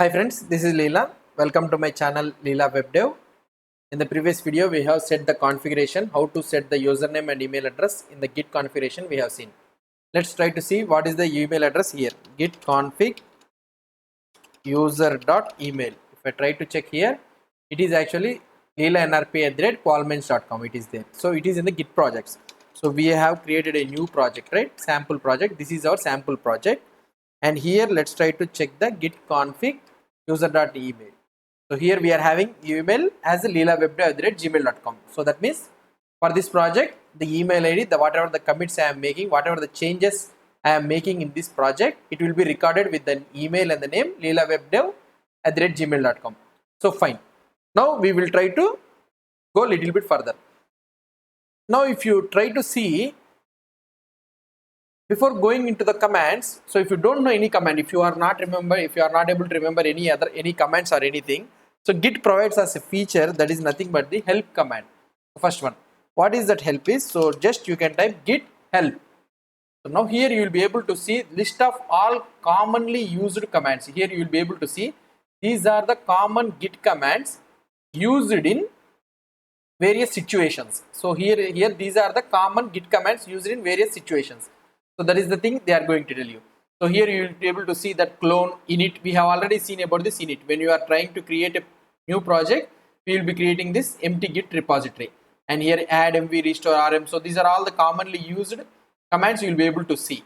Hi friends, this is Leela. Welcome to my channel Leela Web Dev. In the previous video, we have set the configuration, how to set the username and email address in the Git configuration we have seen. Let's try to see what is the email address here. Git config user.email. If I try to check here, it is actually leelanrp@qualmens.com. It is there. So it is in the Git projects. So we have created a new project, right? Sample project. This is our sample project. And here let's try to check the git config user.email. So here we are having email as leelawebdev@gmail.com. So that means for this project, the email ID, the whatever the commits I am making, whatever the changes I am making in this project, it will be recorded with an email and the name leelawebdev@gmail.com. So fine. Now we will try to go a little bit further. Now if you try to see before going into the commands, so if you don't know any command, if you are not able to remember any commands or anything, so Git provides us a feature that is nothing but the help command. The first one, what is that help is? So just you can type git help. So now here you will be able to see list of all commonly used commands. Here you will be able to see these are the common git commands used in various situations. So here these are the common git commands used in various situations. So that is the thing they are going to tell you. So here you will be able to see that clone init. We have already seen about this init. When you are trying to create a new project, we will be creating this empty git repository. And here add mv, restore rm. So these are all the commonly used commands you will be able to see.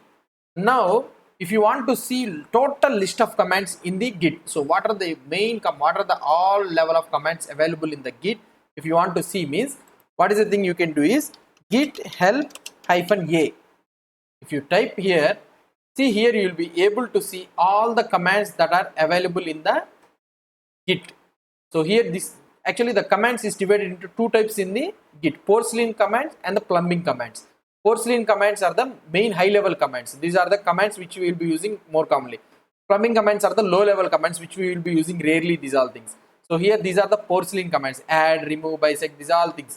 Now, if you want to see total list of commands in the git, so what are the main, what are the all level of commands available in the git? If you want to see means, what is the thing you can do is git help -a. If you type here, see here you will be able to see all the commands that are available in the git. So here this actually the commands is divided into two types in the git: porcelain commands and the plumbing commands. Porcelain commands are the main high level commands. These are the commands which we will be using more commonly. Plumbing commands are the low level commands which we will be using rarely, these all things. So here these are the porcelain commands: add, remove, bisect, these are all things.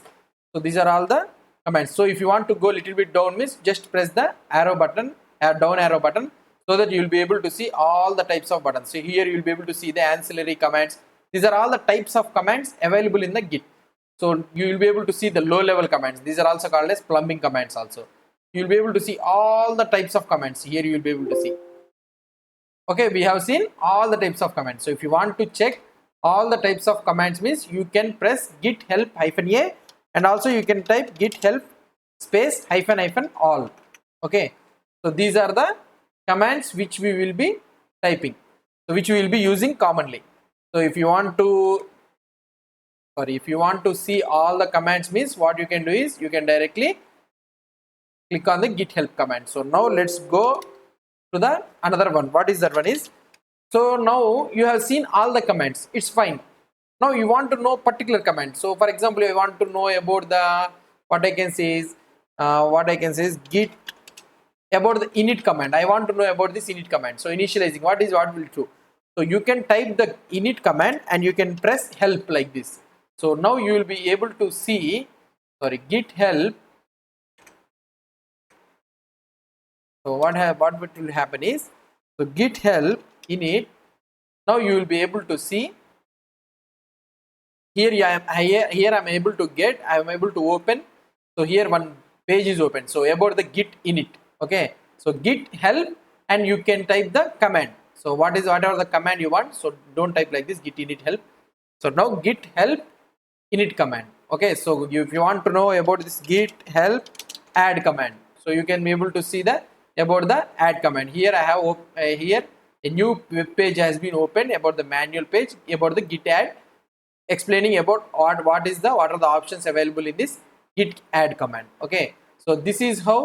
So these are all the commands. So if you want to go a little bit down means just press the arrow button, down arrow button, so that you will be able to see all the types of buttons. So here you will be able to see the ancillary commands. These are all the types of commands available in the git. So you will be able to see the low level commands. These are also called as plumbing commands also. You will be able to see all the types of commands. Here you will be able to see. Okay, we have seen all the types of commands. So if you want to check all the types of commands means you can press git help -a, and also you can type git help space --all. Okay, so these are the commands which we will be typing, so which we will be using commonly. So if you want to see all the commands means what you can do is you can directly click on the git help command. So now let's go to the another one. What is that one is? So now you have seen all the commands, it's fine. Now you want to know particular command. So for example, I want to know about the what I can say is git about the init command. I want to know about this init command. So initializing, what will do? So you can type the init command and you can press help like this. So now you will be able to see git help. So what will happen is, so git help init. Now you will be able to see here I am able to open. So here one page is open. So about the git init. Okay, so git help and you can type the command. So whatever the command you want. So don't type like this git init help. So now git help init command. Okay, so if you want to know about this git help add command, so you can be able to see about the add command. Here I have here a new web page has been opened about the manual page about the git add, explaining about what are the options available in this git add command. Okay, so this is how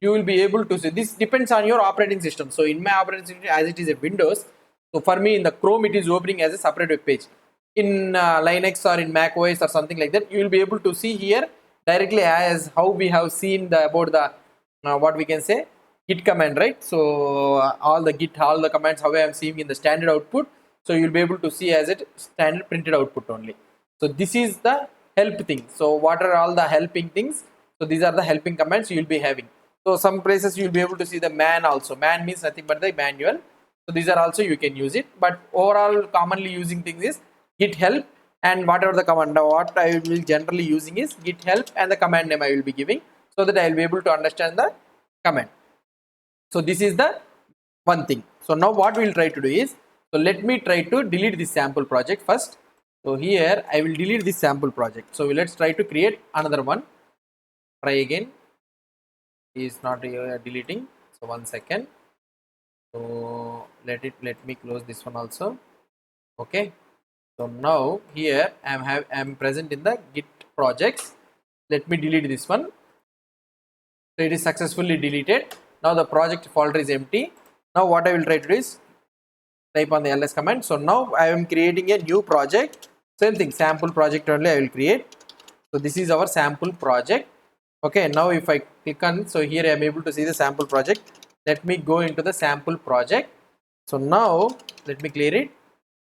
you will be able to see. This depends on your operating system. So in my operating system, as it is a Windows, so for me in the Chrome it is opening as a separate web page. In Linux or in Mac OS or something like that, you will be able to see here directly as how we have seen about the what we can say git command, right? So all the commands how I am seeing in the standard output. So you will be able to see as it standard printed output only. So this is the help thing. So what are all the helping things? So these are the helping commands you will be having. So some places you will be able to see the man also. Man means nothing but the manual. So these are also you can use it, but overall commonly using things is git help, and whatever the command, what I will generally using is git help and the command name I will be giving, so that I will be able to understand the command. So this is the one thing. So now what we will try to do is, so let me try to delete this sample project first. So here I will delete this sample project. So let's try to create another one. Try again. Is not deleting. So 1 second. So let me close this one also. Okay. So now here I am present in the git projects. Let me delete this one. So it is successfully deleted. Now the project folder is empty. Now what I will try to do is type on the ls command. So now I am creating a new project. Same thing, sample project only I will create. So this is our sample project. Okay, now if I click on, so here I am able to see the sample project. Let me go into the sample project. So now let me clear it.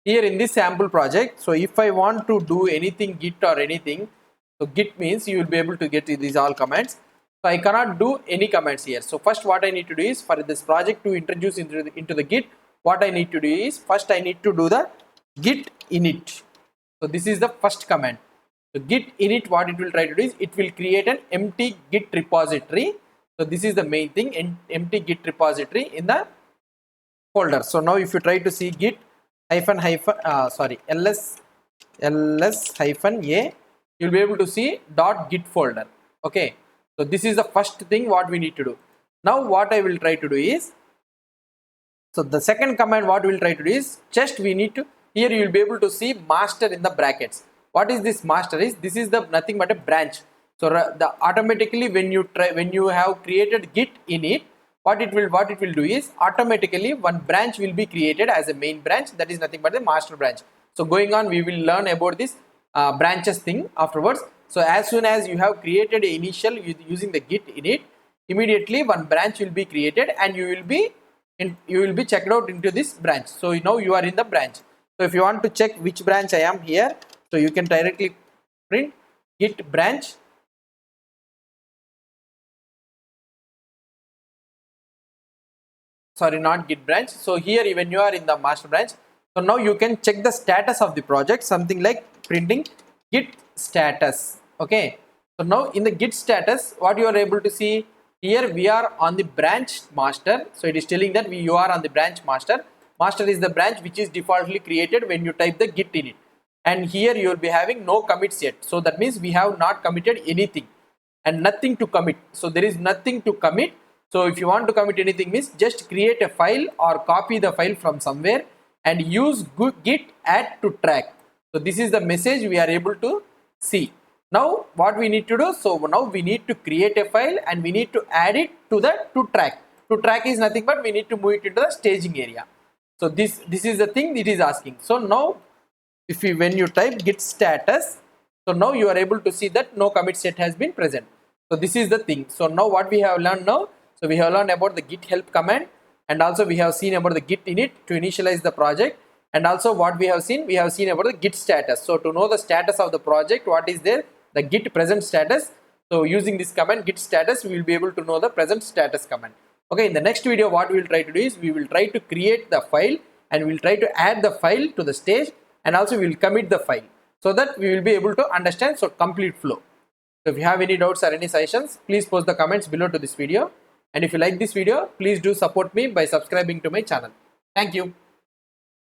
Here in this sample project, so if I want to do anything git or anything, so git means you will be able to get these all commands. So I cannot do any commands here. So first what I need to do is, for this project to introduce into the git, what I need to do is, first I need to do the git init. So this is the first command. So git init, what it will try to do is, it will create an empty git repository. So this is the main thing, empty git repository in the folder. So now if you try to see git ls -a, you'll be able to see .git folder. Okay, so this is the first thing what we need to do. Now what I will try to do is, so the second command what we will try to do is, just we need to, here you will be able to see master in the brackets. What is this master is? This is the nothing but a branch. So the automatically when you have created git init, what it will do is, automatically one branch will be created as a main branch, that is nothing but the master branch. So going on, we will learn about this branches thing afterwards. So as soon as you have created a initial using the git init, immediately one branch will be created and you will be checked out into this branch. So now you are in the branch. So if you want to check which branch I am here, so you can directly print git branch. Sorry, not git branch. So here when you are in the master branch, so now you can check the status of the project, something like printing git status. Okay, so now in the git status, what you are able to see here, we are on the branch master. So it is telling that you are on the branch master. Master is the branch which is defaultly created when you type the git init, and here you will be having no commits yet. So that means we have not committed anything and nothing to commit. So there is nothing to commit. So if you want to commit anything, means just create a file or copy the file from somewhere and use git add to track. So this is the message we are able to see. Now what we need to do, so now we need to create a file and we need to add it to the to track. To track is nothing but we need to move it into the staging area. So this is the thing it is asking. So now if you, when you type git status, so now you are able to see that no commit set has been present. So this is the thing. So now what we have learned now, so we have learned about the git help command, and also we have seen about the git init to initialize the project, and also what we have seen about the git status. So to know the status of the project, what is there, the git present status. So using this command git status, we will be able to know the present status command. Okay, in the next video what we will try to do is, we will try to create the file and we will try to add the file to the stage, and also we will commit the file, so that we will be able to understand so complete flow. So if you have any doubts or any suggestions, please post the comments below to this video. And if you like this video, please do support me by subscribing to my channel. Thank you.